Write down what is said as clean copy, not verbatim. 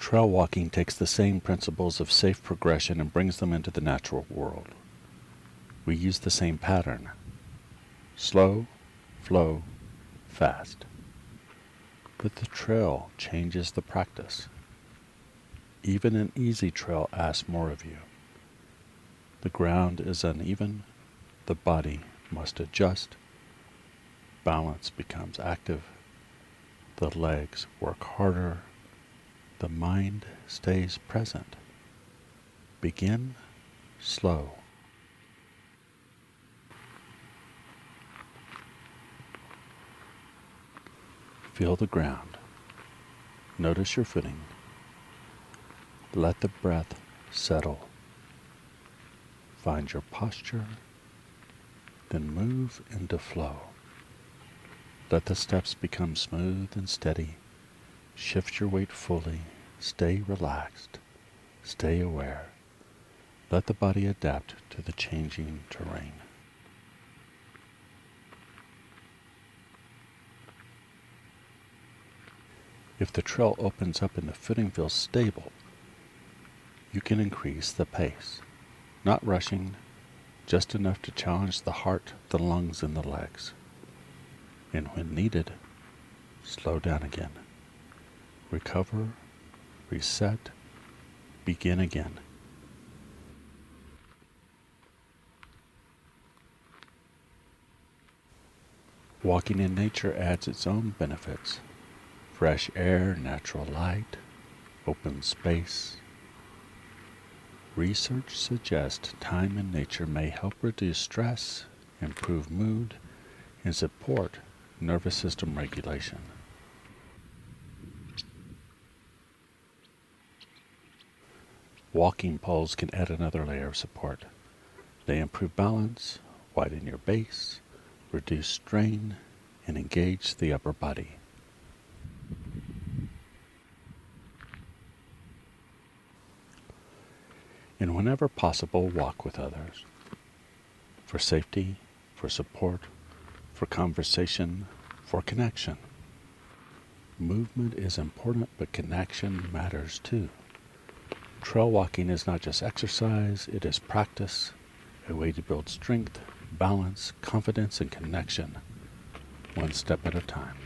Trail walking takes the same principles of safe progression and brings them into the natural world. We use the same pattern: slow, flow, fast. But the trail changes the practice. Even an easy trail asks more of you. The ground is uneven, the body must adjust, balance becomes active, the legs work harder, the mind stays present. Begin slow. Feel the ground. Notice your footing. Let the breath settle. Find your posture, then move into flow. Let the steps become smooth and steady. Shift your weight fully. Stay relaxed. Stay aware. Let the body adapt to the changing terrain. If the trail opens up and the footing feels stable, you can increase the pace. Not rushing, just enough to challenge the heart, the lungs, and the legs. And when needed, slow down again. Recover, reset, begin again. Walking in nature adds its own benefits. Fresh air, natural light, open space. Research suggests time in nature may help reduce stress, improve mood, and support nervous system regulation. Walking poles can add another layer of support. They improve balance, widen your base, reduce strain, and engage the upper body. And whenever possible, walk with others. For safety, for support, for conversation, for connection. Movement is important, but connection matters too. Trail walking is not just exercise, it is practice, a way to build strength, balance, confidence, and connection, one step at a time.